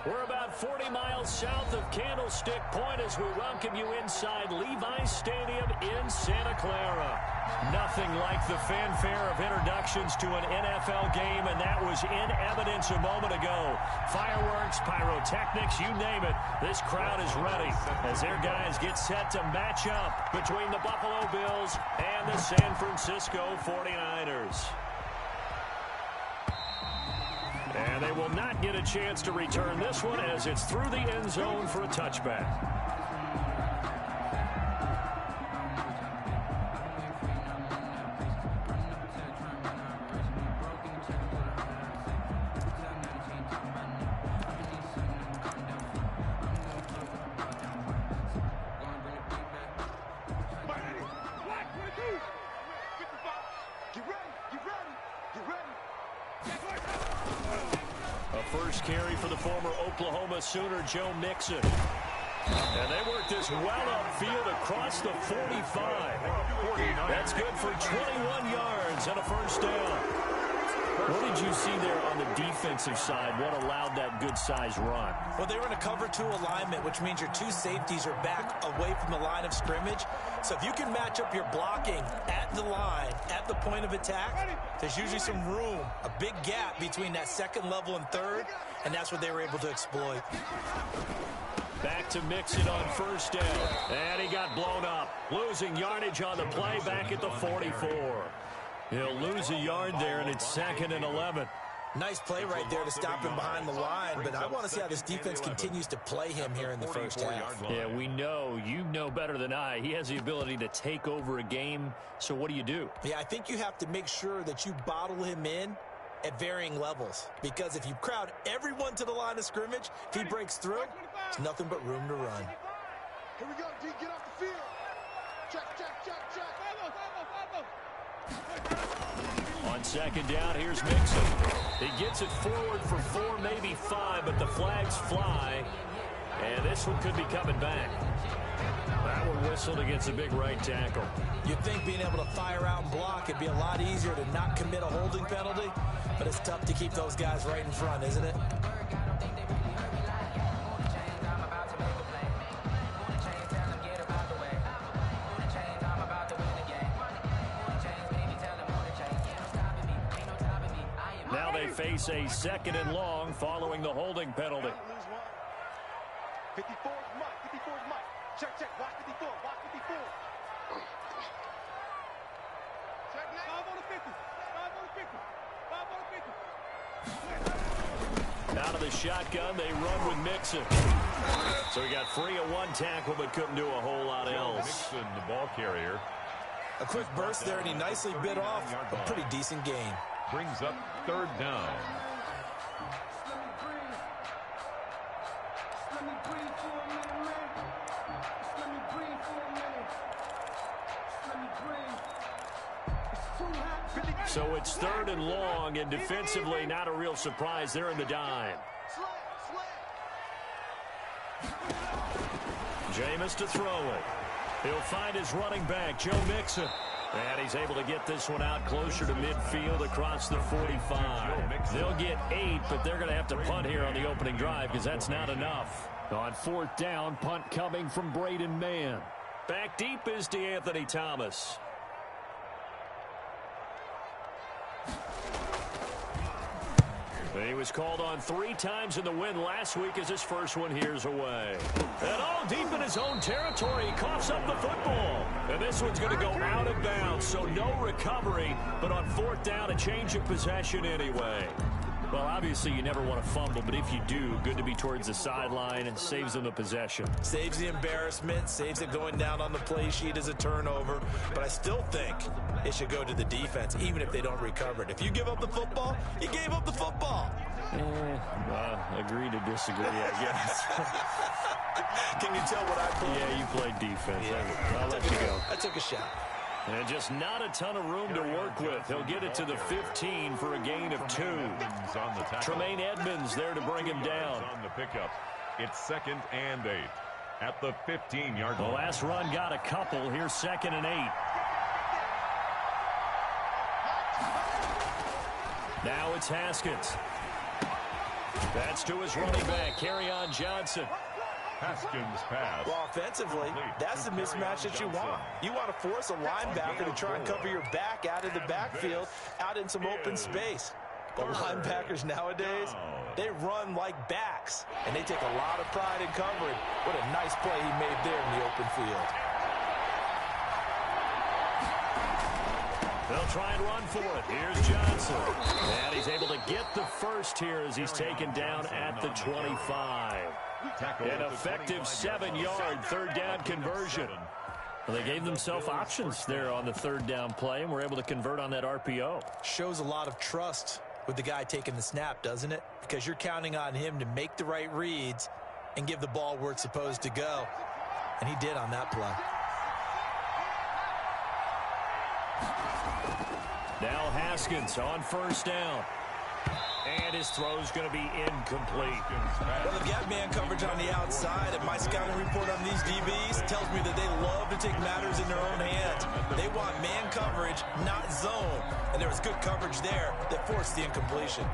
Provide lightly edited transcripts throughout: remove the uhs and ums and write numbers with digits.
We're about 40 miles south of Candlestick Point as we welcome you inside Levi's Stadium in Santa Clara. Nothing like the fanfare of introductions to an NFL game, and that was in evidence a moment ago. Fireworks, pyrotechnics, you name it. This crowd is ready as their guys get set to match up between the Buffalo Bills and the San Francisco 49ers. And they will not get a chance to return this one as it's through the end zone for a touchback. First carry for the former Oklahoma Sooner, Joe Mixon. And they work this well upfield across the 45. That's good for 21 yards and a first down. What did you see there on the defensive side? What allowed that good-sized run? Well, they were in a cover 2 alignment, which means your 2 safeties are back away from the line of scrimmage. So if you can match up your blocking at the line, at the point of attack, there's usually some room, a big gap between that second level and third, and that's what they were able to exploit. Back to Mixon on first down, and he got blown up. Losing yardage on the play back at the 44. He'll lose a yard there, and it's 2nd and 11. Nice play right there to stop him behind the line, but I want to see how this defense continues to play him here in the first half. Yeah, we know. You know better than I. He has the ability to take over a game, so what do you do? Yeah, I think you have to make sure that you bottle him in at varying levels, because if you crowd everyone to the line of scrimmage, if he breaks through, there's nothing but room to run. Here we go, D, get off the field. Check. On second down, here's Mixon. He gets it forward for 4, maybe 5, but the flags fly. And this one could be coming back. That one whistled against a big right tackle. You'd think being able to fire out and block it'd be a lot easier to not commit a holding penalty, but it's tough to keep those guys right in front, isn't it? Now they face a 2nd and long following the holding penalty. 54 is Mike. 54 is Mike. Check. Watch 54. Watch 54. Check now. 5 on the 50. 5 on the 50. 5 on the 50. Out of the shotgun, they run with Mixon. So he got free of 1 tackle, but couldn't do a whole lot else. Mixon, the ball carrier. A quick burst there, and he nicely bit off a pretty decent gain. Brings up 3rd down. So it's 3rd and long, and defensively, not a real surprise. They're in the dime. Jameis to throw it. He'll find his running back, Joe Mixon. And he's able to get this one out closer to midfield across the 45. They'll get 8, but they're going to have to punt here on the opening drive because that's not enough. On 4th down, punt coming from Braden Mann. Back deep is DeAnthony Thomas. He was called on 3 times in the win last week as his first one here's away. And all deep in his own territory, he coughs up the football. And this one's going to go out of bounds, so no recovery. But on 4th down, a change of possession anyway. Well, obviously, you never want to fumble, but if you do, good to be towards the sideline and saves them the possession. Saves the embarrassment, saves it going down on the play sheet as a turnover. But I still think it should go to the defense, even if they don't recover it. If you give up the football, you gave up the football. Agree to disagree, I guess. Can you tell what I played? Yeah, you played defense. Yeah. I'll let you go. I took a shot. And just not a ton of room to work with. He'll get it to the 15 for a gain of 2. Tremaine Edmonds there to bring him down. On the pickup. It's 2nd and 8 at the 15-yard line. The last run got a couple. Here's 2nd and 8. Now it's Haskins. That's to his running back, Kerryon Johnson. Haskins pass. Well, offensively, that's the mismatch that you want. You want to force a linebacker to try and cover your back out of the backfield, out in some open space. But linebackers nowadays, they run like backs, and they take a lot of pride in covering. What a nice play he made there in the open field. They'll try and run for it. Here's Johnson. And he's able to get the first here as he's taken down at the 25. An effective 7-yard third down conversion. Well, they gave themselves options there on the third down play and were able to convert on that RPO. Shows a lot of trust with the guy taking the snap, doesn't it? Because you're counting on him to make the right reads and give the ball where it's supposed to go. And he did on that play. Now Haskins on first down. And his throw's going to be incomplete. Well, they've got man coverage on the outside, and my scouting report on these DBs tells me that they love to take matters in their own hands. They want man coverage, not zone. And there was good coverage there that forced the incompletion.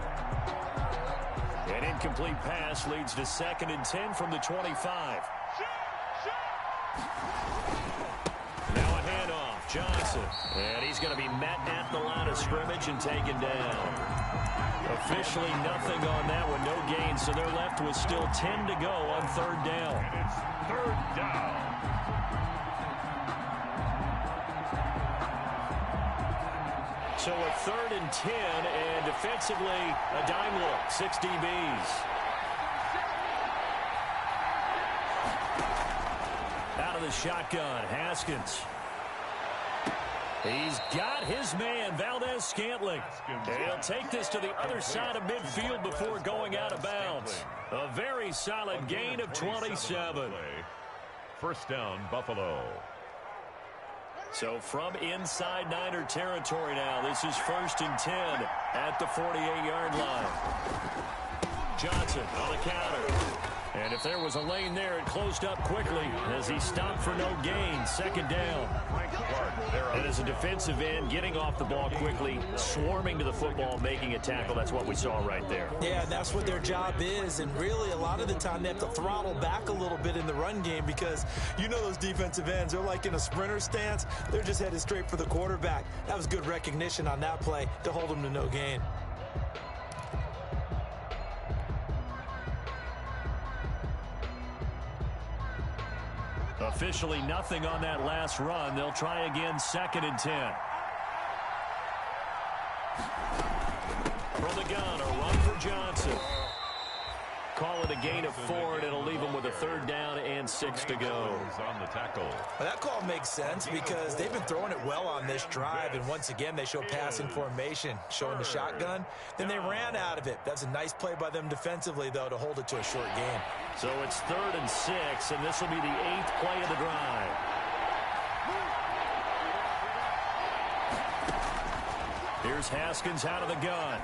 An incomplete pass leads to 2nd and 10 from the 25. Now a handoff. Johnson. And he's going to be met at the line of scrimmage and taken down. Officially nothing on that one, no gain, so they're left with still 10 to go on third down. And it's third down. So a 3rd and 10, and defensively a dime look, 6 DBs. Out of the shotgun, Haskins. He's got his man, Valdez-Scantling. He'll take this to the other side of midfield before going out of bounds. A very solid gain of 27. First down, Buffalo. So from inside Niner territory now, this is 1st and 10 at the 48-yard line. Johnson on the counter. And if there was a lane there, it closed up quickly as he stopped for no gain. 2nd down. And as a defensive end, getting off the ball quickly, swarming to the football, making a tackle. That's what we saw right there. Yeah, that's what their job is. And really, a lot of the time, they have to throttle back a little bit in the run game because you know those defensive ends, they're like in a sprinter stance. They're just headed straight for the quarterback. That was good recognition on that play to hold them to no gain. Officially nothing on that last run. They'll try again, 2nd and 10. From the gun, a run for Johnson. Call it a gain of 4, and it'll leave them with a 3rd down and 6 to go. On the tackle. Well, that call makes sense because they've been throwing it well on this drive, and once again, they show passing formation, showing the shotgun. Then they ran out of it. That's a nice play by them defensively, though, to hold it to a short game. So it's 3rd and 6, and this will be the 8th play of the drive. Here's Haskins out of the gun.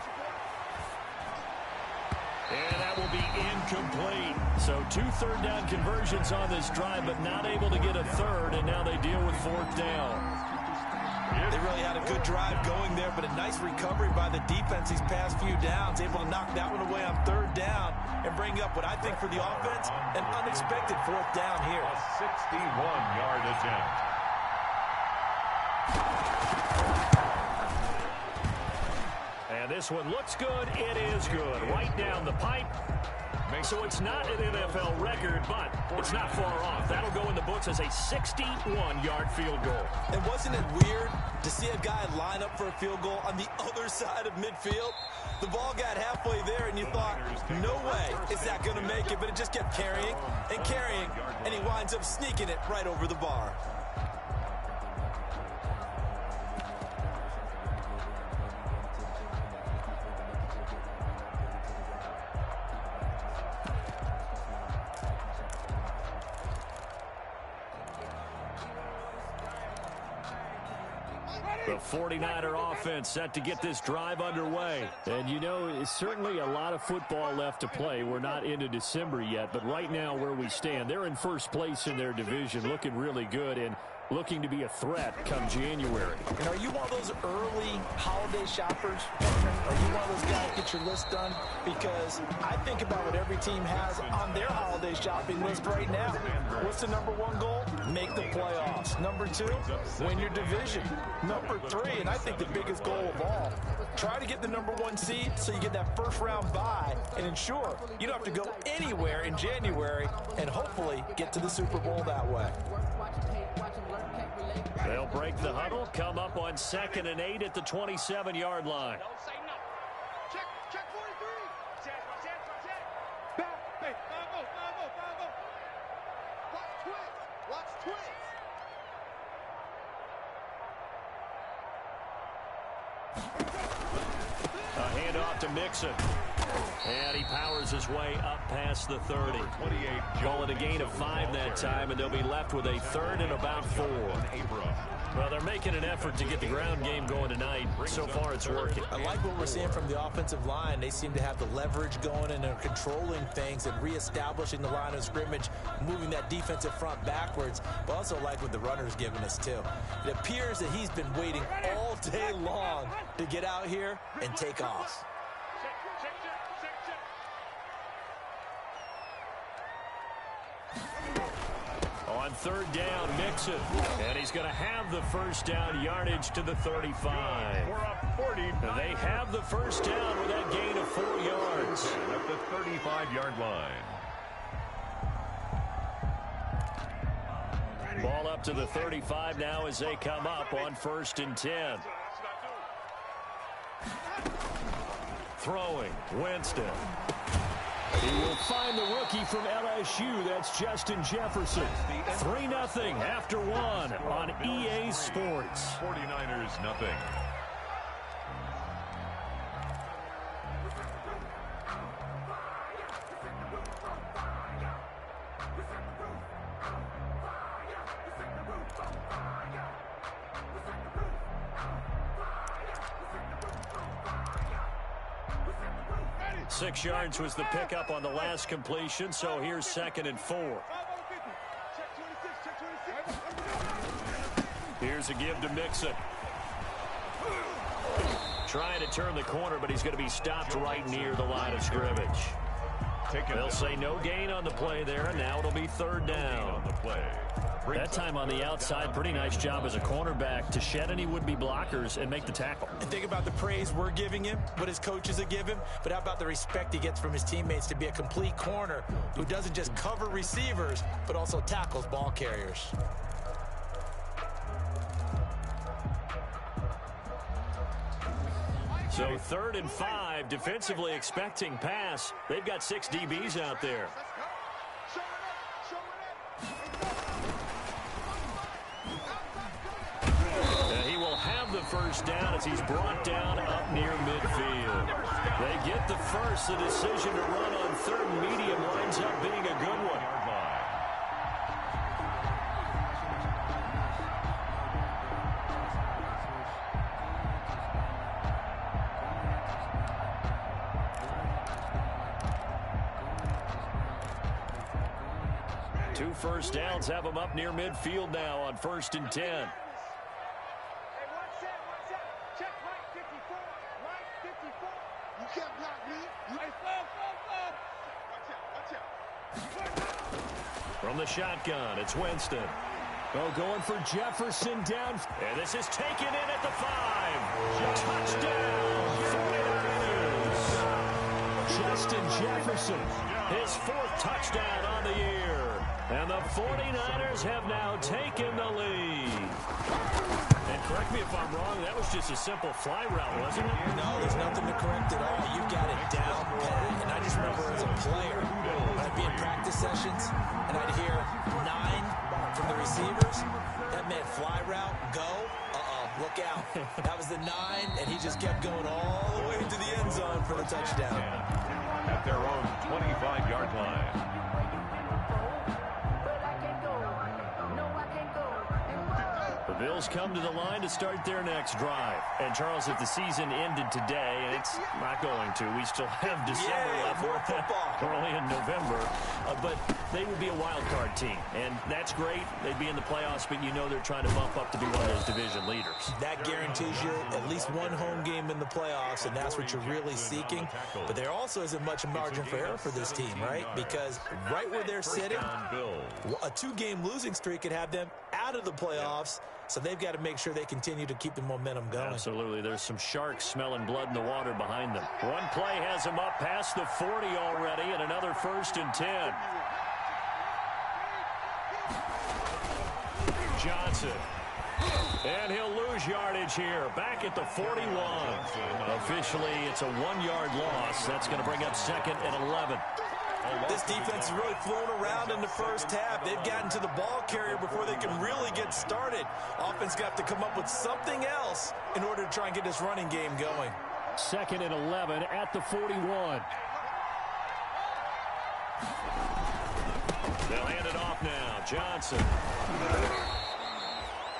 And that will be incomplete. So 2 third down conversions on this drive, but not able to get a 3rd, and now they deal with 4th down. They really had a good drive going there, but a nice recovery by the defense these past few downs, able to knock that one away on 3rd down and bring up what I think for the offense, an unexpected 4th down here. A 61-yard attempt. And this one looks good. It is good. Right down the pipe. So it's not an NFL record, but it's not far off. That'll go in the books as a 61-yard field goal. And wasn't it weird to see a guy line up for a field goal on the other side of midfield? The ball got halfway there, and you thought, no way is that going to make it. But it just kept carrying and carrying, and he winds up sneaking it right over the bar. The 49er offense set to get this drive underway. And, you know, it's certainly a lot of football left to play. We're not into December yet, but right now where we stand, they're in first place in their division, looking really good. And looking to be a threat come January. And are you one of those early holiday shoppers? Are you one of those guys get your list done? Because I think about what every team has on their holiday shopping list right now. What's the number one goal? Make the playoffs. Number two, win your division. Number three, and I think the biggest goal of all, try to get the number one seed so you get that first round bye and ensure you don't have to go anywhere in January and hopefully get to the Super Bowl that way. They'll break the huddle, come up on 2nd and 8 at the 27-yard line. Don't say no. Check 43. Back, hey, go. Watch twins. A handoff to Mixon. And he powers his way up past the 30. Call it a gain of 5 that time, and they'll be left with a 3rd and about 4. Well, they're making an effort to get the ground game going tonight. So far, it's working. I like what we're seeing from the offensive line. They seem to have the leverage going, and they're controlling things and reestablishing the line of scrimmage, moving that defensive front backwards. But also like what the runner's giving us, too. It appears that he's been waiting all day long to get out here and take off. On 3rd down, Mixon. And he's going to have the first down yardage to the 35. They have the first down with that gain of 4 yards. At the 35-yard line. Ball up to the 35 now as they come up on 1st and 10. Throwing, Winston. He will find the rookie from LSU. That's Justin Jefferson. 3-0 after 1 on EA Sports. 49ers nothing. Six yards was the pickup on the last completion, so here's 2nd and 4. Here's a give to Mixon. Trying to turn the corner, but he's going to be stopped right near the line of scrimmage. They'll say no gain on the play there, and now it'll be 3rd down. That time on the outside, pretty nice job as a cornerback to shed any would-be blockers and make the tackle. And think about the praise we're giving him, what his coaches have given him, but how about the respect he gets from his teammates to be a complete corner who doesn't just cover receivers, but also tackles ball carriers. So 3rd and 5, defensively expecting pass. They've got 6 DBs out there. He will have the first down as he's brought down up near midfield. They get the first. The decision to run on 3rd and medium winds up being a good one. Two first downs have them up near midfield now on 1st and 10. From the shotgun, it's Winston. Oh, going for Jefferson down. And this is taken in at the 5. Touchdown, 49ers. Justin Jefferson, his 4th touchdown on the year. And the 49ers have now taken the lead. And correct me if I'm wrong, that was just a simple fly route, wasn't it? No, there's nothing to correct at all. You got it down, Pat. And I just remember as a player, I'd be in practice sessions, and I'd hear 9 from the receivers. That meant fly route, go. Look out. That was the 9, and he just kept going all the way into the end zone for the touchdown. At their own 25-yard line. Bills come to the line to start their next drive. And, Charles, if the season ended today, and it's not going to, we still have December left. More football. We're only in November. But they would be a wild card team. And that's great. They'd be in the playoffs, but you know they're trying to bump up to be one of those division leaders. That guarantees you at least one home game in the playoffs, and that's what you're really seeking. But there also isn't much margin for error for this team, right? Because right where they're sitting, a 2-game losing streak could have them out of the playoffs. So they've got to make sure they continue to keep the momentum going. Absolutely. There's some sharks smelling blood in the water behind them. One play has them up past the 40 already, and another 1st and 10. Johnson. And he'll lose yardage here. Back at the 41. Officially, it's a 1-yard loss. That's going to bring up 2nd and 11. This defense is really flown around in the first half. They've gotten to the ball carrier before they can really get started. Offense got to come up with something else in order to try and get this running game going. 2nd and 11 at the 41. They'll hand it off now. Johnson.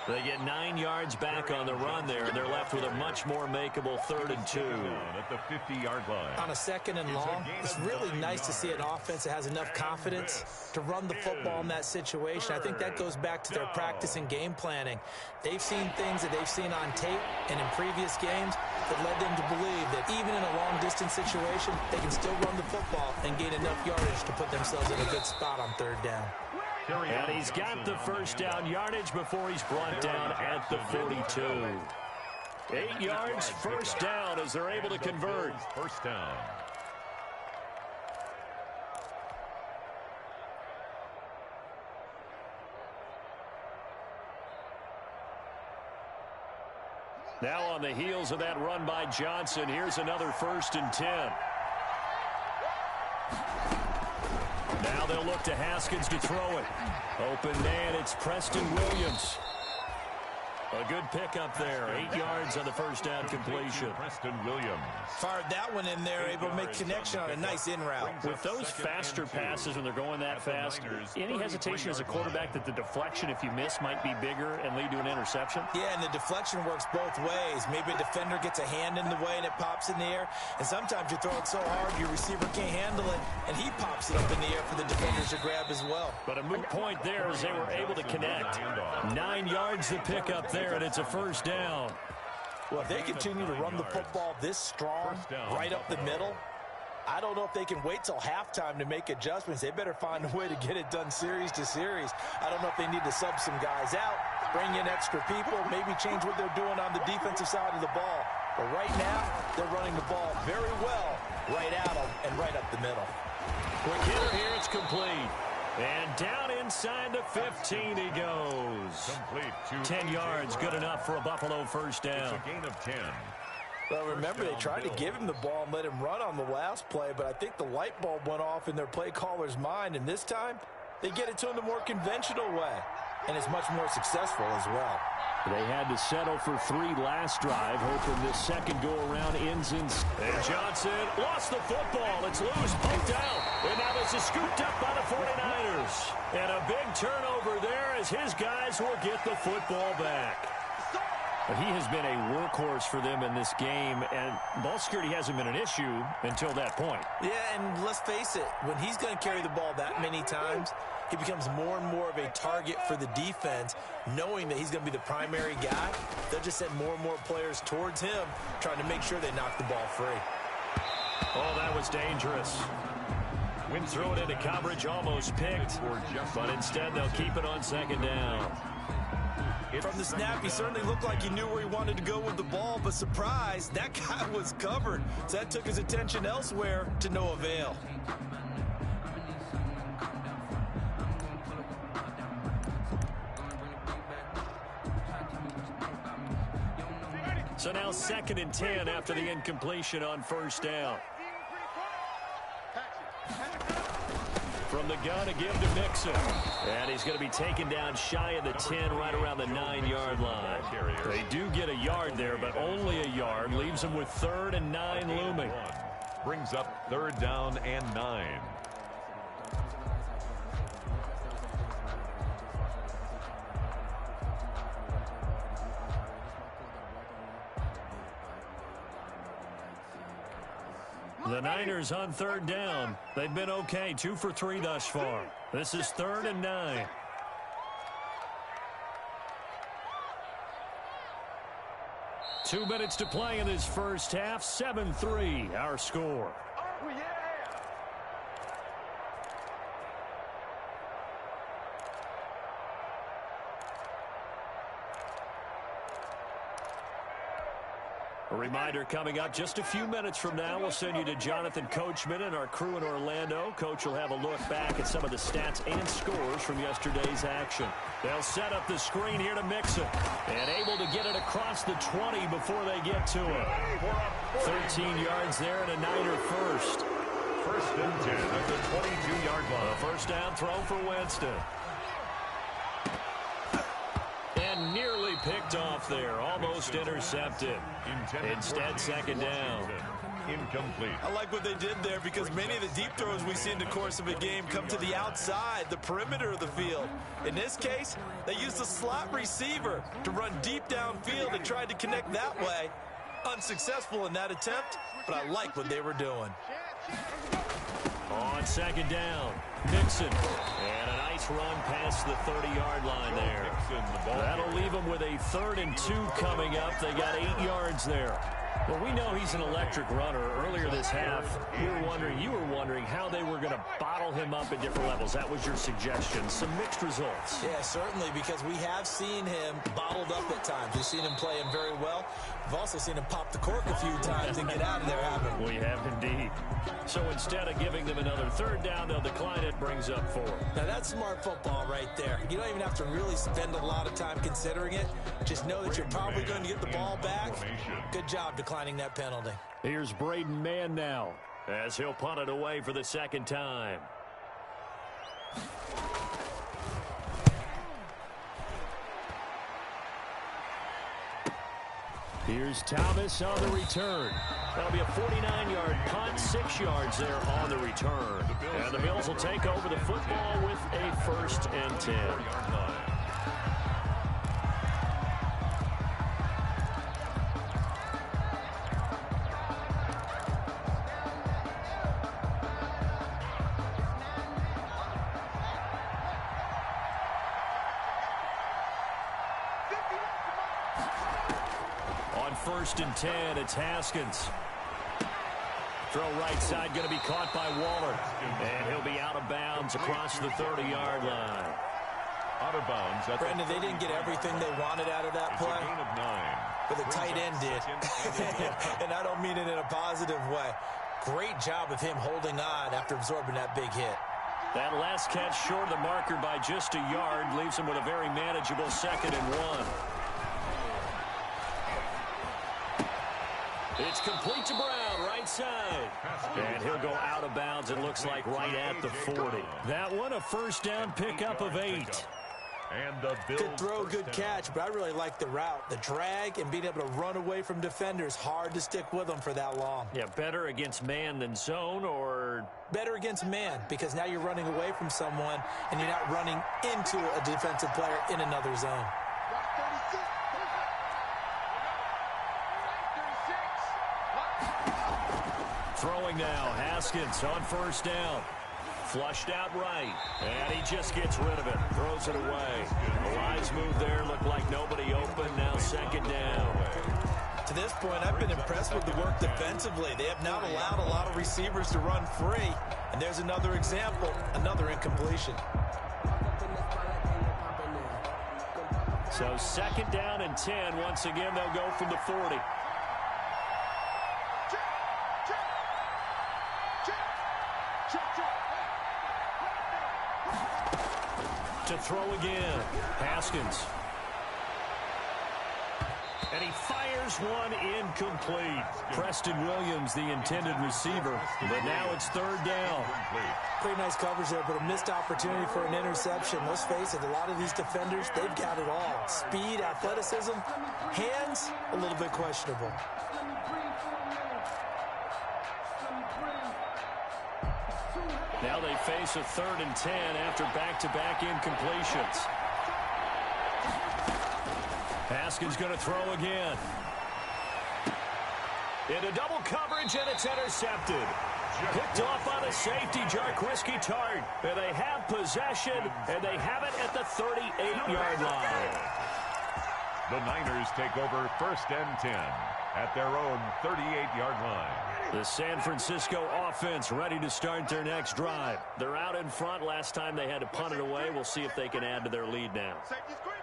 They get 9 yards back on the run there, and they're left with a much more makeable 3rd and 2. At the 50-yard line. On a 2nd and long, it's really nice to see an offense that has enough confidence to run the football in that situation. I think that goes back to their practice and game planning. They've seen things that they've seen on tape and in previous games that led them to believe that even in a long-distance situation, they can still run the football and gain enough yardage to put themselves in a good spot on 3rd down. And he's got the 1st down yardage before he's brought down at the 42. 8 yards, 1st down as they're able to convert. 1st down. Now on the heels of that run by Johnson, here's another 1st and 10. Now they'll look to Haskins to throw it. Open man, it's Preston Williams. A good pickup there. 8 yards on the 1st down completion. Preston Williams. Fired that one in there, able to make connection on a nice in route. With those faster passes when they're going that fast, any hesitation as a quarterback that the deflection, if you miss, might be bigger and lead to an interception? Yeah, and the deflection works both ways. Maybe a defender gets a hand in the way and it pops in the air. And sometimes you throw it so hard your receiver can't handle it, and he pops it up in the air for the defenders to grab as well. But a moot point there as they were able to connect. 9 yards to pick up there, and it's a 1st down. Well, if they continue to run the football this strong, right up the middle, I don't know if they can wait till halftime to make adjustments. They better find a way to get it done series to series. I don't know if they need to sub some guys out, bring in extra people, maybe change what they're doing on the defensive side of the ball. But right now, they're running the ball very well right at them and right up the middle. Quick hitter here, it's complete. And down inside the 15 he goes. Complete. 10 yards, good enough for a Buffalo 1st down. It's a gain of 10. Well, remember, they tried to give him the ball and let him run on the last play, but I think the light bulb went off in their play caller's mind, and this time they get it to him the more conventional way, and it's much more successful as well. They had to settle for 3 last drive, hoping this second go-around ends in. And Johnson lost the football. It's loose, poked out. And now this is scooped up by the 49ers. And a big turnover there as his guys will get the football back. But he has been a workhorse for them in this game, and ball security hasn't been an issue until that point. Yeah, and let's face it, when he's going to carry the ball that many times, he becomes more and more of a target for the defense, knowing that he's going to be the primary guy. They'll just send more and more players towards him, trying to make sure they knock the ball free. Oh, that was dangerous. Went through it into coverage, almost picked, but instead they'll keep it on 2nd down. From the snap, he certainly looked like he knew where he wanted to go with the ball, but surprise, that guy was covered. So that took his attention elsewhere to no avail. So now 2nd and 10 after the incompletion on 1st down. From the gun, a give to Mixon. And he's going to be taken down shy of the 10, right around the 9-yard line. They do get a yard there, but only a yard. Leaves them with 3rd and 9 looming. Brings up 3rd down and 9. The Niners on third down. They've been okay, 2 for 3 thus far. This is 3rd and 9. Two minutes to play in this first half. 7-3, our score. Oh, yeah. A reminder coming up just a few minutes from now. We'll send you to Jonathan Coachman and our crew in Orlando. Coach will have a look back at some of the stats and scores from yesterday's action. They'll set up the screen here to Mixon. And able to get it across the 20 before they get to it. 13 yards there and a Niner first. 1st and 10 at the 22-yard line. A first down throw for Winston. And nearly picked off there. Almost intercepted. Instead, 2nd down. Incomplete. I like what they did there because many of the deep throws we see in the course of a game come to the outside, the perimeter of the field. In this case, they used a slot receiver to run deep downfield and tried to connect that way. Unsuccessful in that attempt, but I like what they were doing. On 2nd down, Mixon. And a nice run past the 30-yard line there. That'll leave them with a 3rd and 2 coming up. They got 8 yards there. Well, we know he's an electric runner. Earlier this half, you were wondering how they were going to bottle him up at different levels. That was your suggestion. Some mixed results. Yeah, certainly, because we have seen him bottled up at times. We've seen him play him very well. We've also seen him pop the cork a few times and get out of there, haven't we? We have indeed. So instead of giving them another 3rd down, they'll decline it, brings up 4. Now, that's smart football right there. You don't even have to really spend a lot of time considering it. Just know that you're probably going to get the ball back. Good job declining that penalty. Here's Braden Mann now as he'll punt it away for the 2nd time. Here's Thomas on the return. That'll be a 49-yard punt, 6 yards there on the return. And the Bills will take over the football with a 1st and 10. On 1st and 10, it's Haskins. Throw right side going to be caught by Waller. And he'll be out of bounds across the 30-yard line. Out of bounds. Brandon, they didn't get everything they wanted out of that play. Gain of 9. But the tight end did. And I don't mean it in a positive way. Great job of him holding on after absorbing that big hit. That last catch short of the marker by just a yard leaves him with a very manageable 2nd and 1. It's complete to Brown, right side. And he'll go out of bounds, it looks like, right at the 40. That one, a first down pickup of 8. And the Bills good throw, good catch, but I really like the route. The drag and being able to run away from defenders. Hard to stick with them for that long. Yeah, better against man than zone, or? Better against man, because now you're running away from someone and you're not running into a defensive player in another zone. Throwing now, Haskins on 1st down. Flushed out right, and he just gets rid of it. Throws it away. A wise move there. Looked like nobody open. Now 2nd down. To this point, I've been impressed with the work defensively. They have not allowed a lot of receivers to run free. And there's another example, another incompletion. So 2nd down and 10. Once again, they'll go from the 40. To throw again, Haskins. And he fires one incomplete. Preston Williams, the intended receiver, but now it's 3rd down. Pretty nice coverage there, but a missed opportunity for an interception. Let's face it, a lot of these defenders, they've got it all. Speed, athleticism, hands, a little bit questionable. Now they face a 3rd and 10 after back-to-back incompletions. Haskins going to throw again. Into double coverage, and it's intercepted. Picked off by the safety, Jarquiski Tart. And they have possession, and they have it at the 38-yard line. The Niners take over 1st and 10 at their own 38-yard line. The San Francisco offense ready to start their next drive. They're out in front. Last time they had to punt it away. We'll see if they can add to their lead now.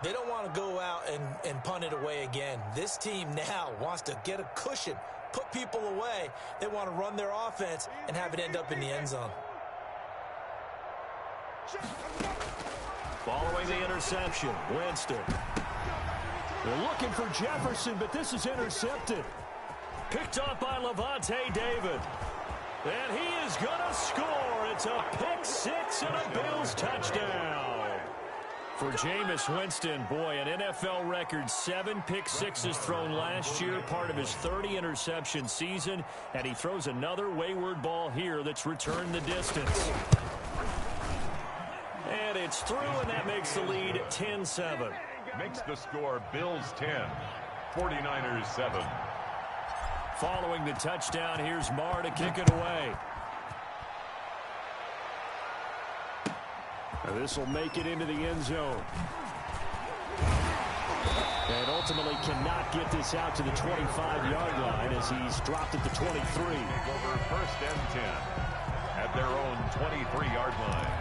They don't want to go out and punt it away again. This team now wants to get a cushion, put people away. They want to run their offense and have it end up in the end zone. Following the interception, Winston. They're looking for Jefferson, but this is intercepted. Picked off by Levante David. And he is going to score. It's a pick six and a Bills touchdown. For Jameis Winston, boy, an NFL record 7 pick sixes thrown last year, part of his 30-interception season, and he throws another wayward ball here that's returned the distance. And it's through, and that makes the lead 10-7. Makes the score Bills 10, 49ers 7. Following the touchdown, here's Marr to kick it away. This will make it into the end zone. And ultimately cannot get this out to the 25-yard line as he's dropped at the 23. Over 1st and 10 at their own 23-yard line.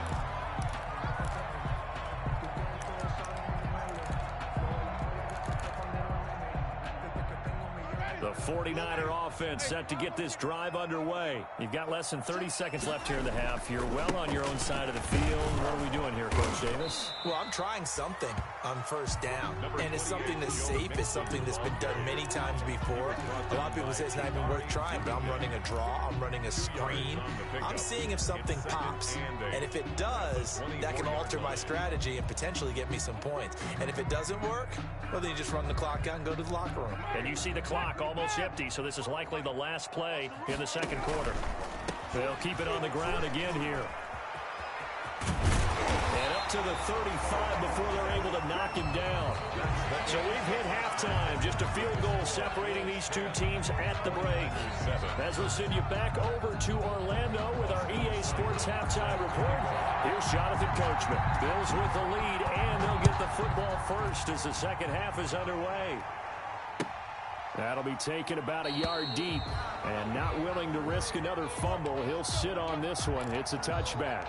The 49er offense set to get this drive underway. You've got less than 30 seconds left here in the half. You're well on your own side of the field. What are we doing here, Coach Davis? Well, I'm trying something on 1st down, and it's something that's safe. It's something that's been done many times before. A lot of people say it's not even worth trying, but I'm running a draw. I'm running a screen. I'm seeing if something pops, and if it does, that can alter my strategy and potentially get me some points. And if it doesn't work, well, then you just run the clock out and go to the locker room. And you see the clock almost empty, so this is likely the last play in the second quarter. They'll keep it on the ground again here. And up to the 35 before they're able to knock him down. So we've hit halftime. Just a field goal separating these two teams at the break. As we'll send you back over to Orlando with our EA Sports Halftime Report. Here's Jonathan Coachman. Bills with the lead, and they'll get the football first as the second half is underway. That'll be taken about a yard deep, and not willing to risk another fumble. He'll sit on this one. It's a touchback.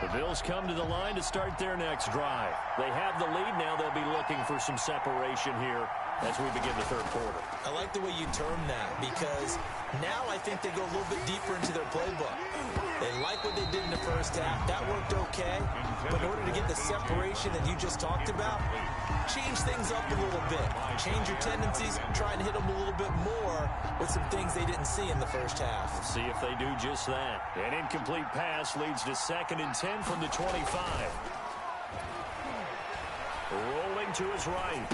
The Bills come to the line to start their next drive. They have the lead now. They'll be looking for some separation here as we begin the third quarter. I like the way you term that, because now I think they go a little bit deeper into their playbook. They like what they did in the first half. That worked okay. But in order to get the separation that you just talked about, change things up a little bit. Change your tendencies, try and hit them a little bit more with some things they didn't see in the first half. See if they do just that. An incomplete pass leads to 2nd and 10 from the 25. Rolling to his right.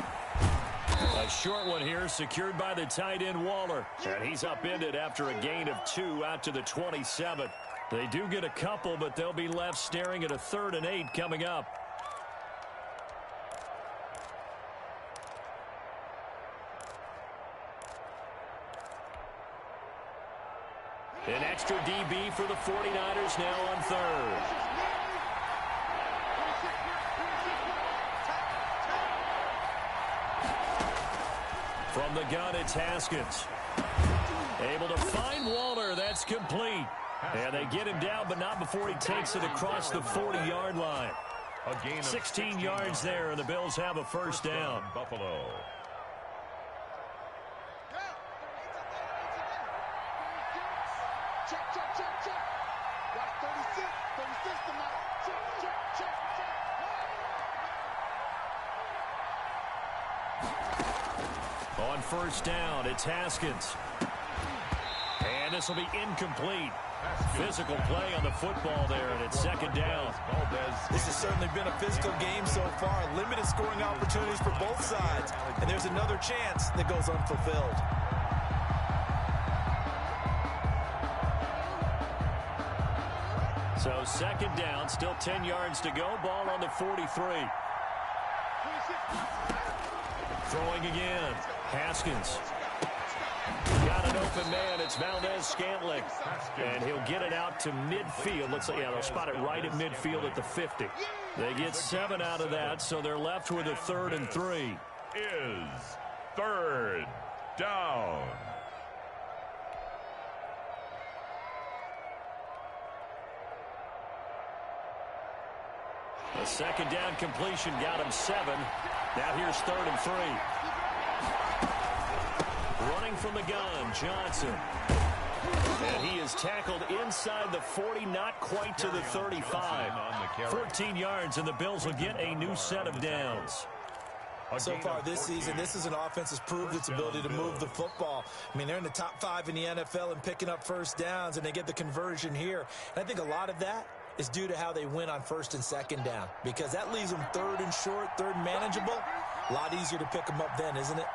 A short one here, secured by the tight end Waller. And he's upended after a gain of 2 out to the 27. They do get a couple, but they'll be left staring at a 3rd and 8 coming up. An extra DB for the 49ers now on 3rd. From the gun, it's Haskins. Able to find Waller. That's complete. And they get him down, but not before he takes it across the 40-yard line. A gain of 16 yards there, and the Bills have a first down. Buffalo. On 1st down, it's Haskins. And this will be incomplete. Physical play on the football there, and it's 2nd down. This has certainly been a physical game so far. Limited scoring opportunities for both sides. And there's another chance that goes unfulfilled. So second down, still 10 yards to go. Ball on the 43. Throwing again. Haskins. Got an open man. It's Valdez-Scantling. And he'll get it out to midfield. Looks like, yeah, they'll spot it right at midfield at the 50. They get 7 out of that, so they're left with a 3rd and 3. Is 3rd down. A second down completion got him 7. Now here's 3rd and 3. Running from the gun, Johnson. And he is tackled inside the 40, not quite to the 35. 14 yards, and the Bills will get a new set of downs. So far this season, this is an offense that's proved its ability to move the football. I mean, they're in the top 5 in the NFL and picking up first downs, and they get the conversion here. And I think a lot of that is due to how they win on 1st and 2nd down, because that leaves them 3rd and short, 3rd and manageable. A lot easier to pick them up then, isn't it?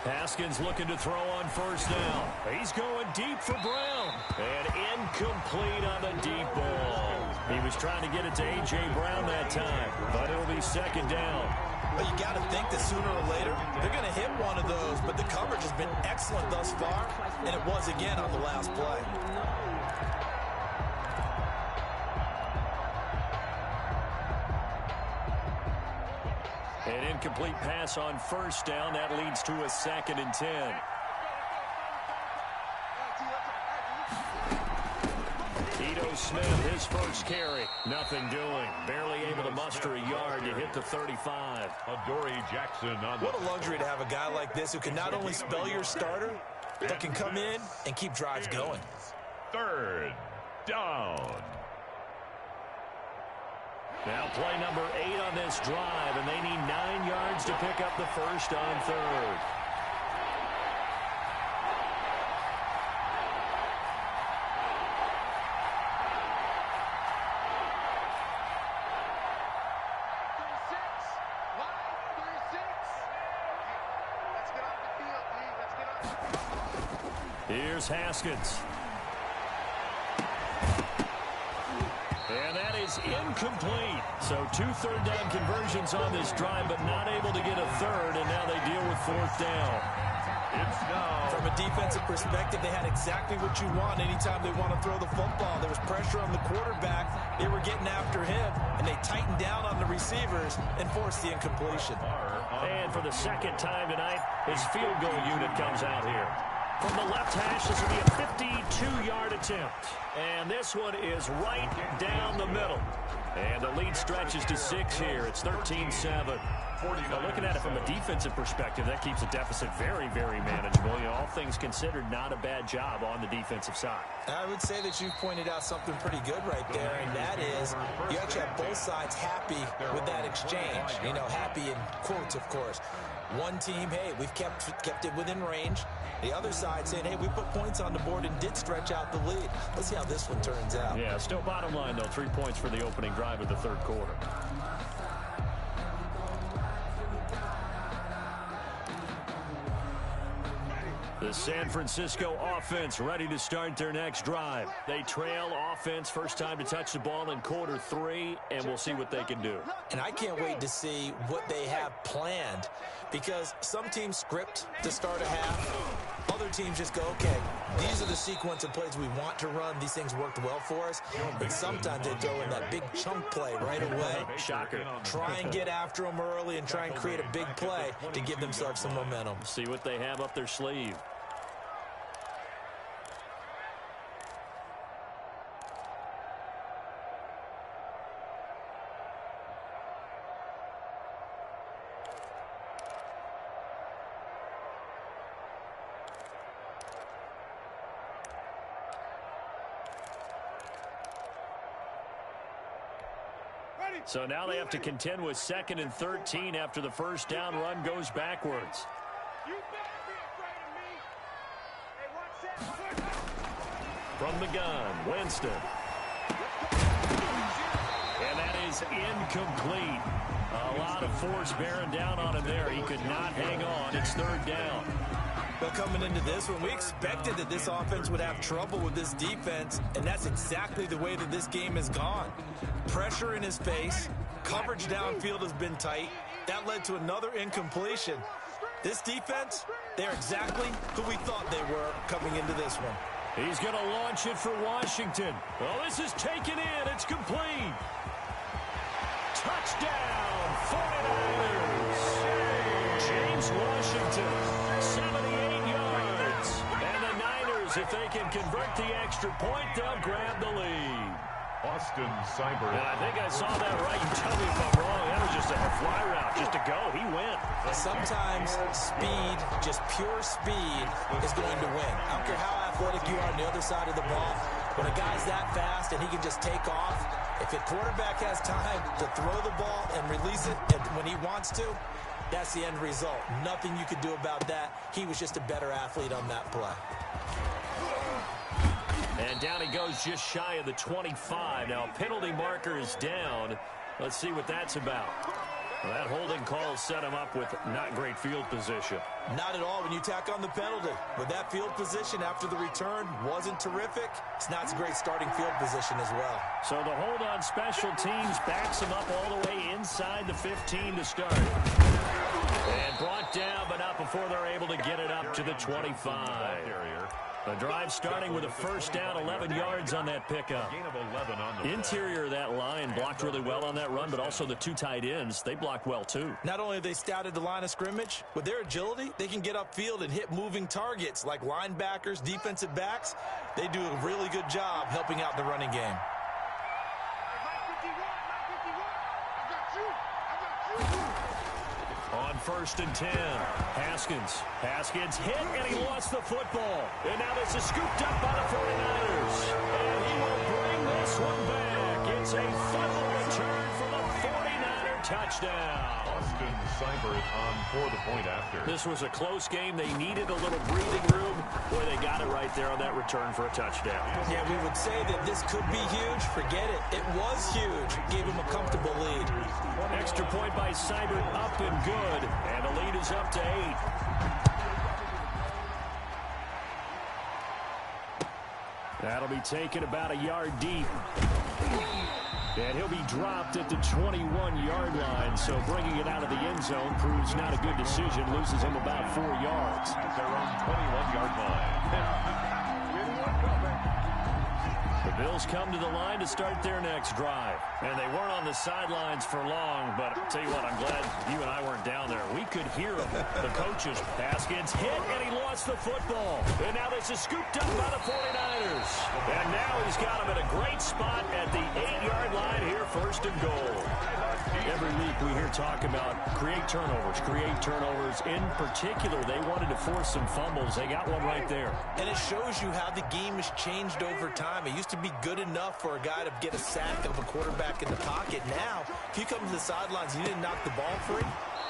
Haskins looking to throw on 1st down. He's going deep for Brown. And incomplete on the deep ball. He was trying to get it to A.J. Brown that time, but it'll be 2nd down. Well, you got to think that sooner or later they're going to hit one of those, but the coverage has been excellent thus far, and it was again on the last play. An incomplete pass on 1st down. That leads to a 2nd and 10. Ito Smith, his first carry. Nothing doing. Barely able to muster a yard to hit the 35. Adoree Jackson on the... What a luxury to have a guy like this who can not only spell your starter, but can come in and keep drives going. 3rd down. Now play number 8 on this drive, and they need 9 yards to pick up the 1st on 3rd. Here's Haskins. And that is incomplete. So 2 3rd down conversions on this drive, but not able to get a 3rd, and now they deal with 4th down. It's now. From a defensive perspective, they had exactly what you want anytime they want to throw the football. There was pressure on the quarterback. They were getting after him, and they tightened down on the receivers and forced the incompletion. And for the 2nd time tonight, his field goal unit comes out here. From the left hash, this will be a 52-yard attempt. And this one is right down the middle. And the lead stretches to 6 here. It's 13-7. Now, looking at it from a defensive perspective, that keeps the deficit very, very manageable. You know, all things considered, not a bad job on the defensive side. I would say that you've pointed out something pretty good right there, and that is you actually have both sides happy with that exchange. You know, happy in quotes, of course. One team, hey, we've kept it within range. The other side saying, hey, we put points on the board and did stretch out the lead. Let's see how this one turns out. Yeah, still bottom line, though, 3 points for the opening drive of the 3rd quarter. The San Francisco offense ready to start their next drive. They trail offense, first time to touch the ball in quarter 3, and we'll see what they can do. And I can't wait to see what they have planned, because some teams script to start a half. Other teams just go, okay, these are the sequence of plays we want to run. These things worked well for us. And sometimes they throw in that big chunk play right away. Shocker. Try and get after them early and try and create a big play to give themselves some momentum. See what they have up their sleeve. So now they have to contend with 2nd and 13 after the first down run goes backwards. From the gun, Winston. And that is incomplete. A lot of force bearing down on him there. He could not hang on. It's 3rd down. But coming into this one, we expected that this offense would have trouble with this defense, and that's exactly the way that this game has gone. Pressure in his face, coverage downfield has been tight. That led to another incompletion. This defense, they're exactly who we thought they were coming into this one. He's going to launch it for Washington. Oh, this is taken in. It's complete. Touchdown, 49ers. James Washington, 78 yards. And the Niners, if they can convert the extra point, they'll grab the lead. Austin Seibert. And I think I saw that right. You tell me if I'm wrong. That was just a fly route, just to go. He went. Sometimes speed, just pure speed, is going to win. I don't care how athletic you are on the other side of the ball. When a guy's that fast and he can just take off, if a quarterback has time to throw the ball and release it when he wants to, that's the end result. Nothing you could do about that. He was just a better athlete on that play. And down he goes just shy of the 25. Now, penalty marker is down. Let's see what that's about. Well, that holding call set him up with not great field position. Not at all when you tack on the penalty. With that field position after the return wasn't terrific. It's not a great starting field position as well. So the hold on special teams backs him up all the way inside the 15 to start. And brought down, but not before they're able to get it up to the 25. The drive starting with a first down, 11 yards on that pickup. Interior of that line blocked really well on that run, but also the two tight ends, they blocked well too. Not only have they scouted the line of scrimmage, with their agility, they can get upfield and hit moving targets like linebackers, defensive backs. They do a really good job helping out the running game. On 1st and 10, Haskins hit, and he lost the football. And now this is scooped up by the 49ers. And he will bring this one back. It's a fumble return for the 49er touchdown. Austin Seibert on for the point after. This was a close game. They needed a little breathing room. Boy, they got it right there on that return for a touchdown. Yeah, we would say that this could be huge. Forget it. It was huge. Gave him a comfortable lead. Extra point by Seibert, up and good. And the lead is up to 8. That'll be taken about a yard deep. And he'll be dropped at the 21-yard line. So bringing it out of the end zone proves not a good decision. Loses him about 4 yards. At their own 21-yard line. The Bills come to the line to start their next drive. And they weren't on the sidelines for long, but I'll tell you what, I'm glad you and I weren't down there. We could hear them. The coaches. Haskins hit, and he lost the football. And now this is scooped up by the 49ers. And now he's got him at a great spot at the 8-yard line here, 1st and goal. Every week we hear talk about create turnovers. In particular, they wanted to force some fumbles. They got one right there. And it shows you how the game has changed over time. It used to be good enough for a guy to get a sack of a quarterback in the pocket. Now, if you come to the sidelines and you didn't knock the ball free,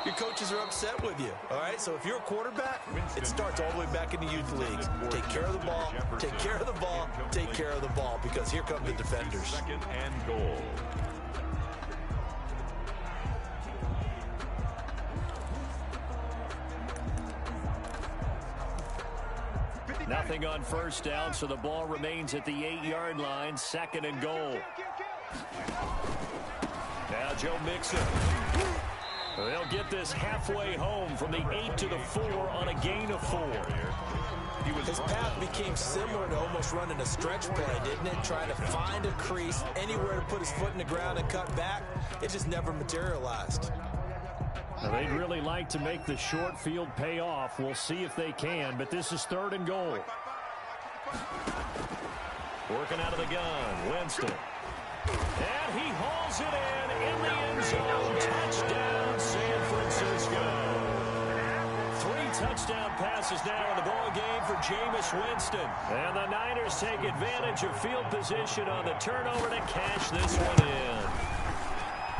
your coaches are upset with you. All right, so if you're a quarterback, it starts all the way back in the youth leagues. Take care of the ball, take care of the ball, take care of the ball, because here come the defenders. 2nd and goal. Nothing on 1st down, so the ball remains at the 8-yard line, 2nd and goal. Now Joe Mixon. They'll get this halfway home from the 8 to the 4 on a gain of 4. His path became similar to almost running a stretch play, didn't it? Trying to find a crease, anywhere to put his foot in the ground and cut back. It just never materialized. Now, they'd really like to make the short field pay off. We'll see if they can, but this is 3rd and goal. Working out of the gun, Winston. And he hauls it in the end zone. Touchdown, San Francisco. 3 touchdown passes now in the ball game for Jameis Winston. And the Niners take advantage of field position on the turnover to cash this one in.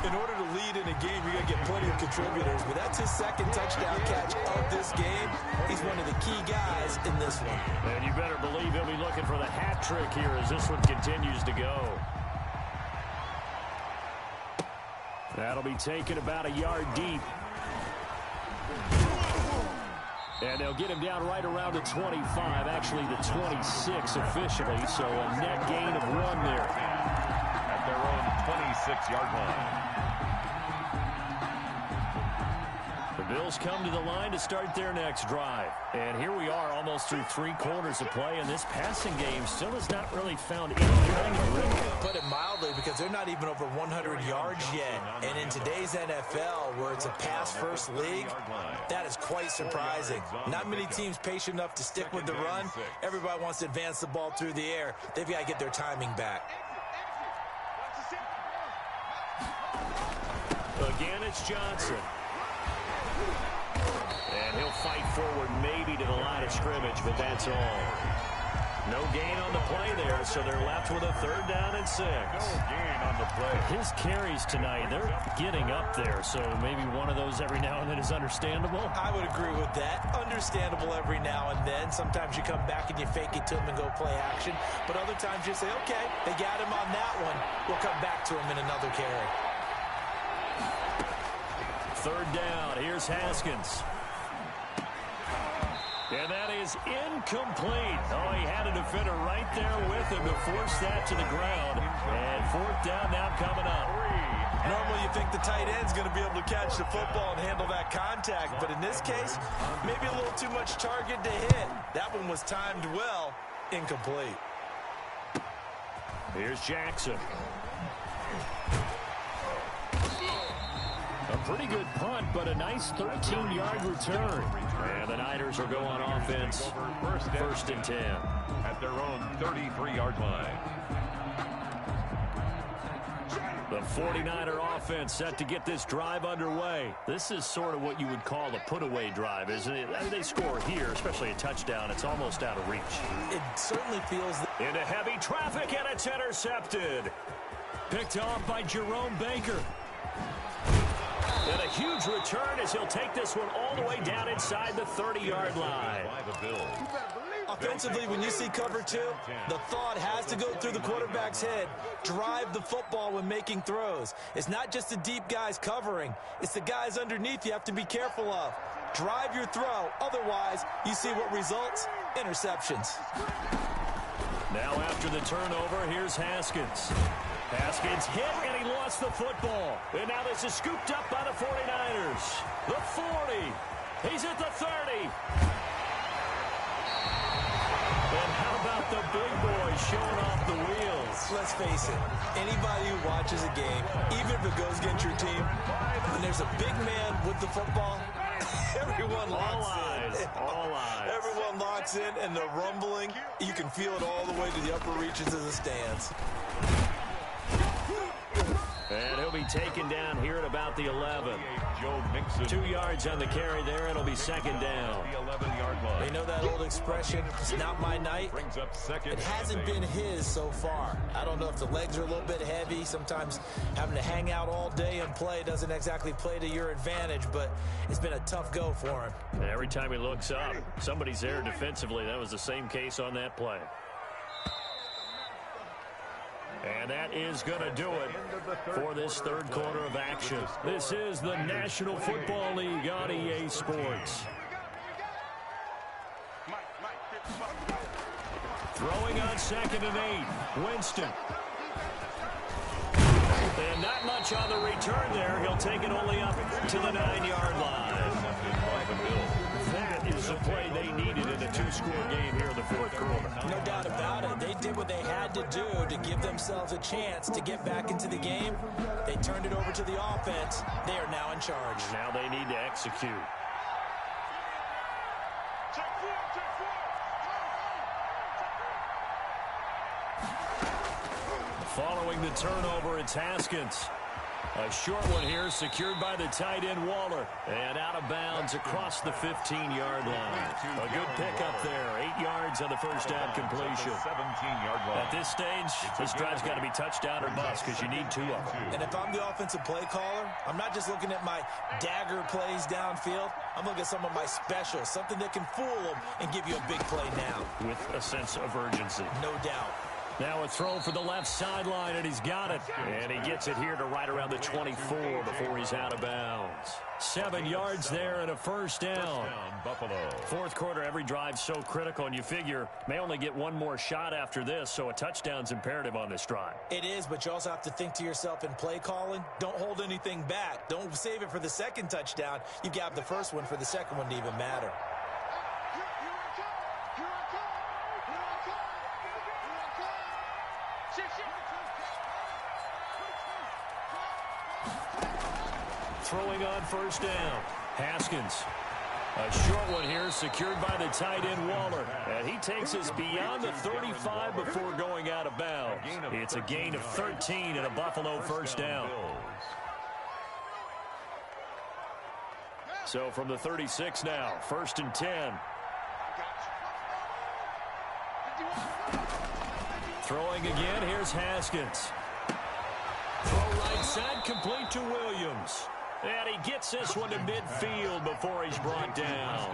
In order to lead in a game, you got to get plenty of contributors, but that's his 2nd touchdown catch of this game. He's one of the key guys in this one. And you better believe he'll be looking for the hat trick here as this one continues to go. That'll be taken about a yard deep. And they'll get him down right around the 25, actually the 26 officially, so a net gain of 1 there. At their own 26-yard line. The Bills come to the line to start their next drive. And here we are almost through 3 quarters of play, and this passing game still has not really found any kind of rhythm. Put it mildly, because they're not even over 100 yards yet. And in today's NFL, where it's a pass-first league, that is quite surprising. Not many teams patient enough to stick with the run. Everybody wants to advance the ball through the air. They've got to get their timing back. Again, it's Johnson. And he'll fight forward maybe to the line of scrimmage, but that's all. No gain on the play there, so they're left with a 3rd down and 6. No gain on the play. His carries tonight, they're getting up there, so maybe one of those every now and then is understandable. I would agree with that. Understandable every now and then. Sometimes you come back and you fake it to him and go play action. But other times you say, okay, they got him on that one. We'll come back to him in another carry. 3rd down. Here's Haskins. And that is incomplete. Oh, he had a defender right there with him to force that to the ground. And 4th down now coming up. Normally you think the tight end's going to be able to catch the football and handle that contact. But in this case, maybe a little too much target to hit. That one was timed well. Incomplete. Here's Jackson. A pretty good punt, but a nice 13-yard return. And the Niners will go on offense. 1st and 10. At their own 33-yard line. The 49er offense set to get this drive underway. This is sort of what you would call a put-away drive, isn't it? I mean, they score here, especially a touchdown. It's almost out of reach. It certainly feels that. Into heavy traffic, and it's intercepted. Picked off by Jerome Baker. And a huge return as he'll take this one all the way down inside the 30-yard line. Offensively, when you see cover 2, the thought has to go through the quarterback's head. Drive the football when making throws. It's not just the deep guys covering. It's the guys underneath you have to be careful of. Drive your throw. Otherwise, you see what results? Interceptions. Now after the turnover, here's Haskins. Haskins hit, and he lost the football. And now this is scooped up by the 49ers. The 40. He's at the 30. And how about the big boy showing off the wheels? Let's face it, anybody who watches a game, even if it goes against your team, when there's a big man with the football, everyone locks in. All eyes. Everyone locks in, and the rumbling, you can feel it all the way to the upper reaches of the stands. And he'll be taken down here at about the 11. 2 yards on the carry there. It'll be 2nd down. You know that old expression, it's not my night? It hasn't been his so far. I don't know if the legs are a little bit heavy. Sometimes having to hang out all day and play doesn't exactly play to your advantage, but it's been a tough go for him. And every time he looks up, somebody's there defensively. That was the same case on that play. And that is going to do it for this 3rd quarter of action. This is the National Football League on EA Sports. Throwing on 2nd and 8. Winston. And not much on the return there. He'll take it only up to the 9-yard line. That is the play they needed in a 2-score game here in the 4th quarter. No doubt about it. They did what they had to do to give themselves a chance to get back into the game. They turned it over to the offense. They are now in charge. Now they need to execute. Following the turnover, it's Haskins. A short one here, secured by the tight end Waller. And out of bounds across the 15-yard line. A good pickup there. 8 yards on the first down completion. 17-yard line. At this stage, this drive's got to be touchdown or bust because you need 2 of them. And if I'm the offensive play caller, I'm not just looking at my dagger plays downfield. I'm looking at some of my specials, something that can fool them and give you a big play now. With a sense of urgency. No doubt. Now a throw for the left sideline, and he's got it. And he gets it here to right around the 24 before he's out of bounds. 7 yards there and a first down. Buffalo. Fourth quarter, every drive's so critical, and you figure may only get one more shot after this, so a touchdown's imperative on this drive. It is, but you also have to think to yourself in play calling, don't hold anything back. Don't save it for the second touchdown. You got the first one for the second one to even matter. Throwing on first down. Haskins. A short one here, secured by the tight end Waller. And he takes us beyond the 35 before going out of bounds. It's a gain of 13 and a Buffalo first down. So from the 36 now, 1st and 10. Throwing again, here's Haskins. Throw right side, complete to Williams. And he gets this one to midfield before he's brought down.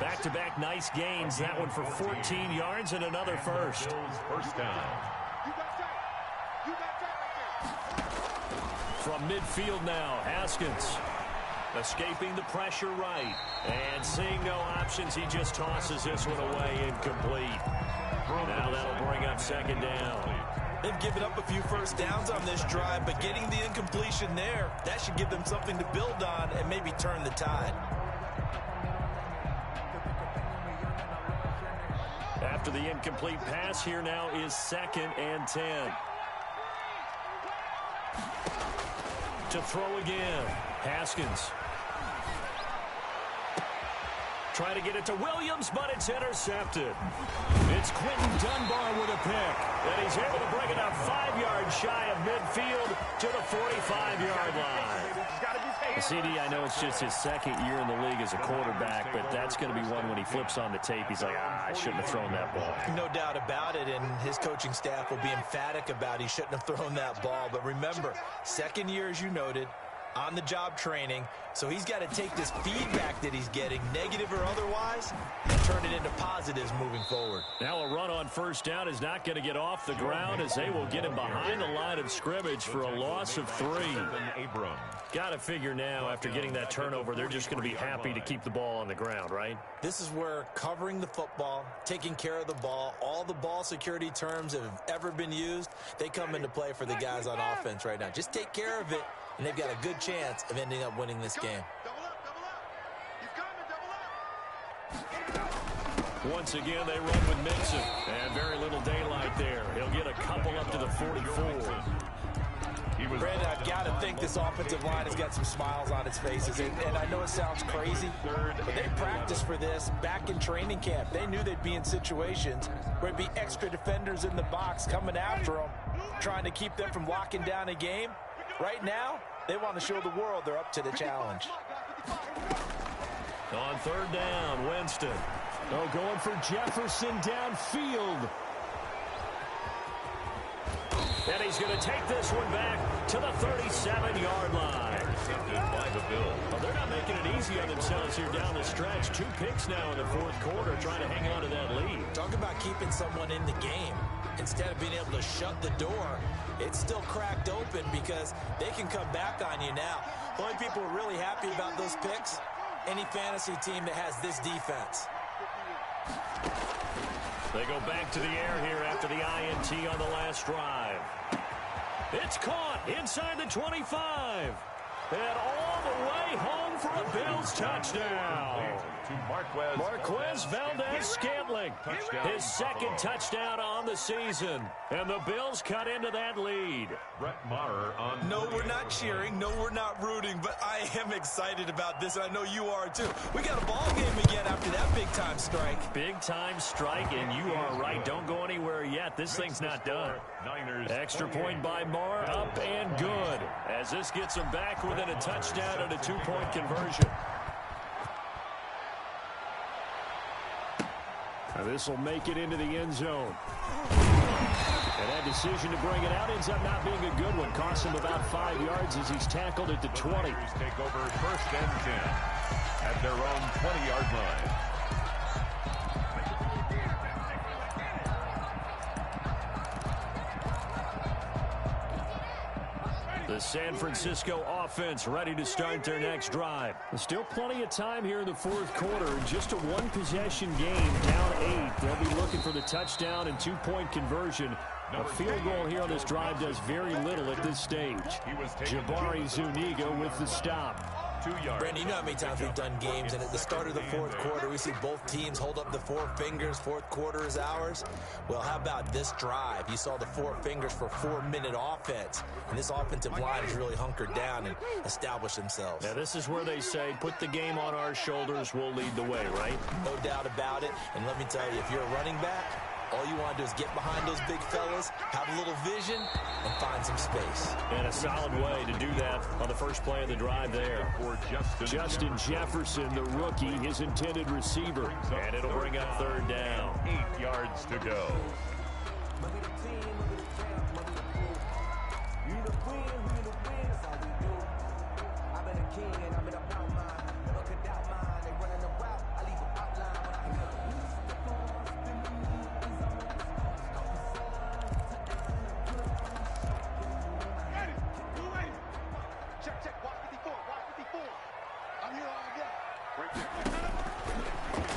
Back-to-back nice gains. That one for 14 yards and another first. First down. From midfield now, Haskins. Escaping the pressure right. And seeing no options, he just tosses this one away incomplete. Now that'll bring up second down. They've given up a few first downs on this drive, but getting the incompletion there, that should give them something to build on and maybe turn the tide. After the incomplete pass, here now is 2nd and 10. To throw again, Haskins. Try to get it to Williams, but it's intercepted. It's Quentin Dunbar with a pick. And he's able to bring it up 5 yards shy of midfield to the 45-yard line. CD, I know it's just his second year in the league as a quarterback, but that's going to be one when he flips on the tape. He's like, I shouldn't have thrown that ball. No doubt about it, and his coaching staff will be emphatic about he shouldn't have thrown that ball. But remember, second year, as you noted, on-the-job training, so he's got to take this feedback that he's getting, negative or otherwise, and turn it into positives moving forward. Now a run on first down is not going to get off the ground as they will get him behind the line of scrimmage for a loss of 3. Got to figure now, after getting that turnover, they're just going to be happy to keep the ball on the ground, right? This is where covering the football, taking care of the ball, all the ball security terms that have ever been used, they come into play for the guys on offense right now. Just take care of it, and they've got a good chance of ending up winning this game. Once again, they run with Mixon, and very little daylight there. He'll get a couple up to the 44. Brandon, I've got to think this offensive line has got some smiles on its faces. And I know it sounds crazy, but they practiced for this back in training camp. They knew they'd be in situations where there'd be extra defenders in the box coming after them, trying to keep them from locking down a game. Right now, they want to show the world they're up to the challenge. On third down, Winston. Oh, going for Jefferson downfield. And he's going to take this one back to the 37-yard line. Well, they're not making it easy on themselves here down the stretch. 2 picks now in the fourth quarter, trying to hang on to that lead. Talk about keeping someone in the game. Instead of being able to shut the door, it's still cracked open because they can come back on you now. The only people who are really happy about those picks, any fantasy team that has this defense. They go back to the air here after the INT on the last drive. It's caught inside the 25. And all the way home for a Bills touchdown. Marquez Valdez-Scantling, his second touchdown on the season. And the Bills cut into that lead. No, we're not cheering. No, we're not rooting. But I am excited about this, and I know you are too. We got a ball game again after that big-time strike. Big-time strike, and you are right. Don't go anywhere yet. This thing's not done. Extra point by Marr, up and good. As this gets them back within a touchdown and a 2-point conversion. Now this will make it into the end zone. And that decision to bring it out ends up not being a good one. Costs him about 5 yards as he's tackled at the 20. Take over 1st and 10 at their own 20-yard line. The San Francisco offense ready to start their next drive. There's still plenty of time here in the fourth quarter. Just a one-possession game, down 8. They'll be looking for the touchdown and two-point conversion. A field goal here on this drive does very little at this stage. Jabari Zuniga with the stop. 2 yards. Brandon, you know how many times we've done games, and at the start of the fourth quarter, we see both teams hold up the 4 fingers. Fourth quarter is ours. Well, how about this drive? You saw the 4 fingers for 4-minute offense, and this offensive line is really hunkered down and established themselves. Now, this is where they say, put the game on our shoulders, we'll lead the way, right? No doubt about it, and let me tell you, if you're a running back, all you want to do is get behind those big fellas, have a little vision, and find some space. And a solid way to do that on the first play of the drive there. For Justin Jefferson, the rookie, his intended receiver. And it'll bring up third down. 8 yards to go.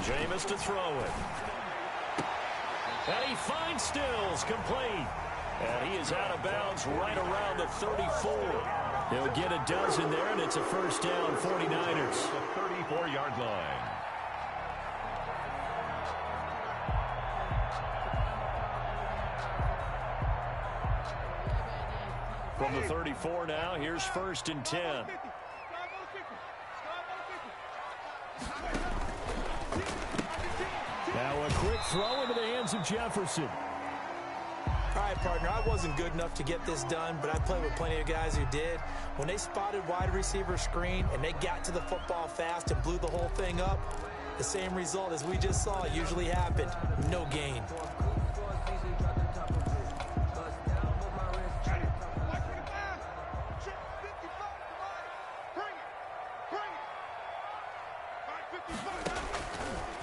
Jameis to throw it. And he finds Stills, complete. And he is out of bounds right around the 34. He'll get a dozen there, and it's a first down, 49ers. The 34-yard line. From the 34 now, here's first and 10. Now a quick throw into the hands of Jefferson. All right, partner, I wasn't good enough to get this done, but I played with plenty of guys who did. When they spotted wide receiver screen and they got to the football fast and blew the whole thing up, the same result as we just saw usually happened. No gain.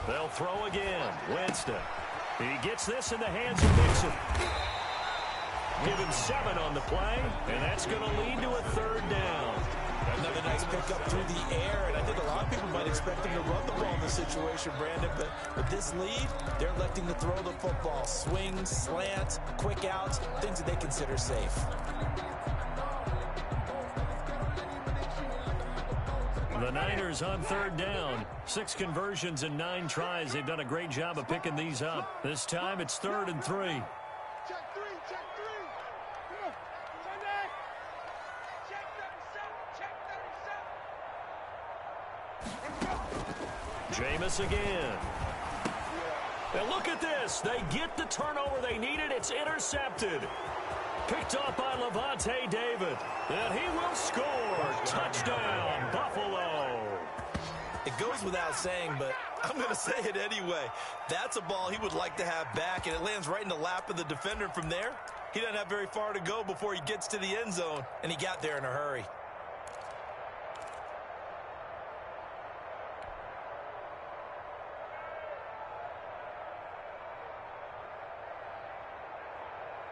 They'll throw again. Winston. He gets this in the hands of Mixon. Give him 7 on the play, and that's going to lead to a third down. Another nice pickup through the air, and I think a lot of people might expect him to run the ball in this situation, Brandon, but with this lead, they're electing to throw the football. Swings, slants, quick outs, things that they consider safe. The Niners on third down. 6 conversions and 9 tries. They've done a great job of picking these up. This time it's 3rd and 3. Check 3, check 3. Sunday. Check 37, check 37. Jameis again. And look at this. They get the turnover they needed. It's intercepted. Picked off by Levante David. And he will score. Touchdown, Buffalo. It goes without saying, but I'm going to say it anyway. That's a ball he would like to have back, and it lands right in the lap of the defender from there. He doesn't have very far to go before he gets to the end zone, and he got there in a hurry.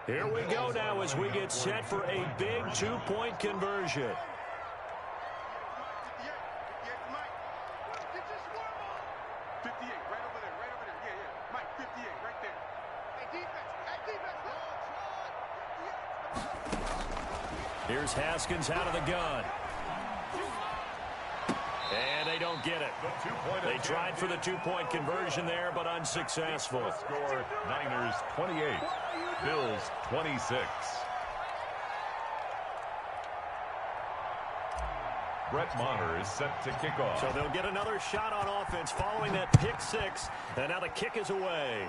Here we go now as we get set for a big 2-point conversion. 58, right over there, right over there. Yeah, yeah. Mike, 58, right there. Hey, defense. Here's Haskins out of the gun. And they don't get it. They tried for the 2-point conversion there, but unsuccessful. The score, Niners 28, Bills 26. Brett Maher is set to kick off. So they'll get another shot on offense following that pick 6. And now the kick is away.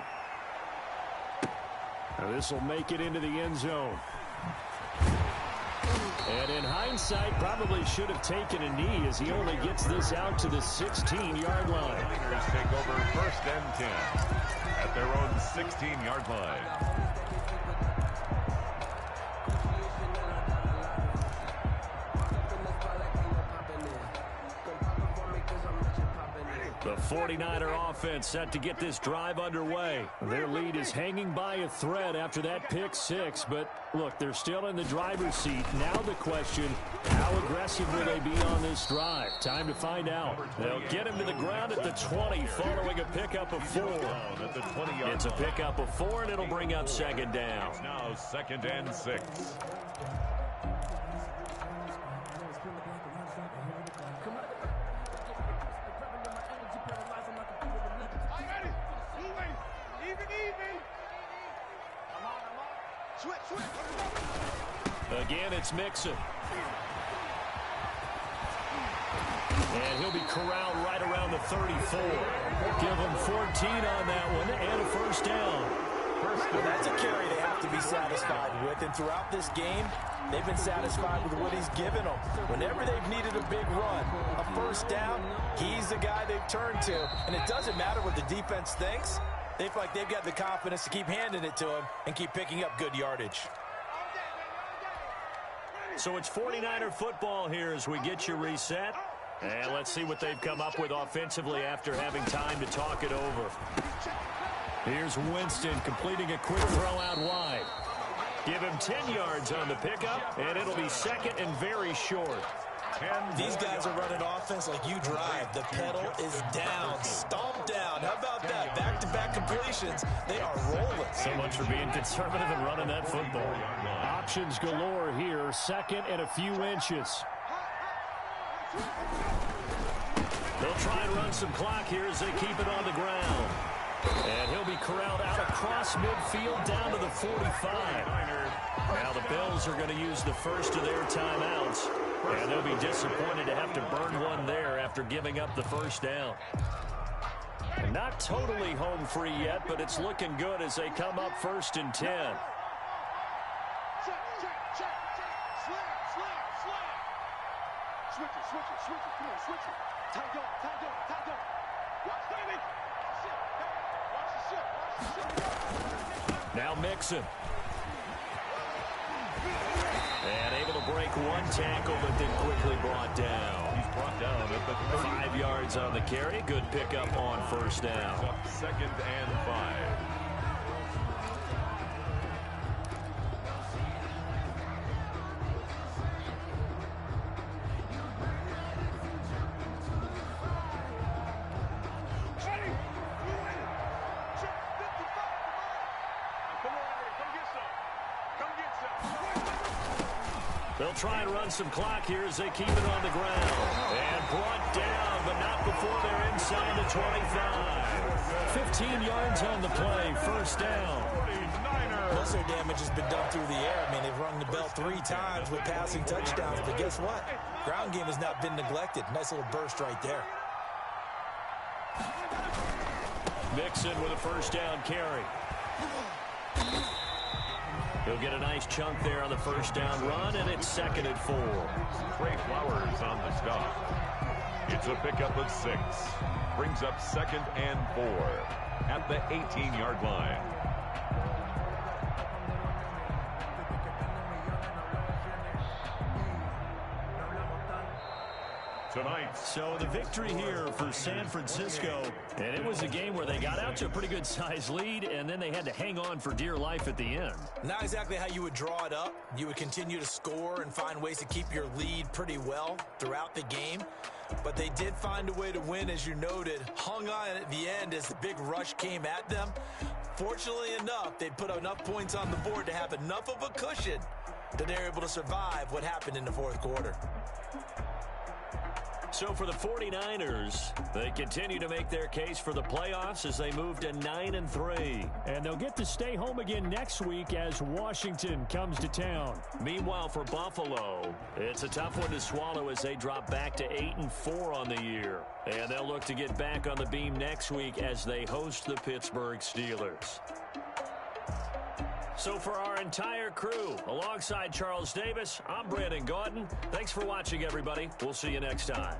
Now this will make it into the end zone. And in hindsight, probably should have taken a knee as he only gets this out to the 16-yard line. The Niners take over first and 10 at their own 16-yard line. The 49er offense set to get this drive underway. Their lead is hanging by a thread after that pick six, but look, they're still in the driver's seat. Now the question, how aggressive will they be on this drive? Time to find out. They'll get him to the ground at the 20 following a pickup of 4. It's a pickup of 4, and it'll bring up second down. It's now 2nd and 6. Again, it's Mixon. And he'll be corralled right around the 34. Give him 14 on that one and a first down. Well, that's a carry they have to be satisfied with. And throughout this game, they've been satisfied with what he's given them. Whenever they've needed a big run, a first down, he's the guy they've turned to. And it doesn't matter what the defense thinks. They feel like they've got the confidence to keep handing it to him and keep picking up good yardage. So it's 49er football here as we get you reset. And let's see what they've come up with offensively after having time to talk it over. Here's Winston completing a quick throw out wide. Give him 10 yards on the pickup, and it'll be second and very short. These guys are running offense like you drive. The pedal is down, stomped down. How about that? Back-to-back completions. They are rolling. So much for being conservative and running that football. Options galore here. Second and a few inches. They'll try and run some clock here as they keep it on the ground. And he'll be corralled out across midfield down to the 45. Now the Bills are going to use the first of their timeouts. And they'll be disappointed to have to burn one there after giving up the first down. Not totally home free yet, but it's looking good as they come up 1st and 10. Switch it. Come on, switch it. Tight go. Watch, baby. Watch the shit. Now Mixon. And able to break one tackle, but then quickly brought down. He's brought down at the 30. 5 yards on the carry. Good pickup on first down. 2nd and 5. They'll try and run some clock here as they keep it on the ground. And brought down, but not before they're inside the 25. 15 yards on the play, first down. Most of their damage has been done through the air. I mean, they've rung the bell 3 times with passing touchdowns. But guess what? Ground game has not been neglected. Nice little burst right there. Mixon with a first down carry. He'll get a nice chunk there on the first down run, and it's 2nd and 4. Trey Flowers on the stop. It's a pickup of 6. Brings up 2nd and 4 at the 18-yard line. Tonight. So the victory here for San Francisco, and it was a game where they got out to a pretty good size lead, and then they had to hang on for dear life at the end. Not exactly how you would draw it up. You would continue to score and find ways to keep your lead pretty well throughout the game. But they did find a way to win, as you noted. Hung on at the end as the big rush came at them. Fortunately enough, they put enough points on the board to have enough of a cushion that they're able to survive what happened in the 4th quarter. So for the 49ers, they continue to make their case for the playoffs as they move to 9-3. And they'll get to stay home again next week as Washington comes to town. Meanwhile, for Buffalo, it's a tough one to swallow as they drop back to 8-4 on the year. And they'll look to get back on the beam next week as they host the Pittsburgh Steelers. So for our entire crew, alongside Charles Davis, I'm Brandon Gaudin. Thanks for watching, everybody. We'll see you next time.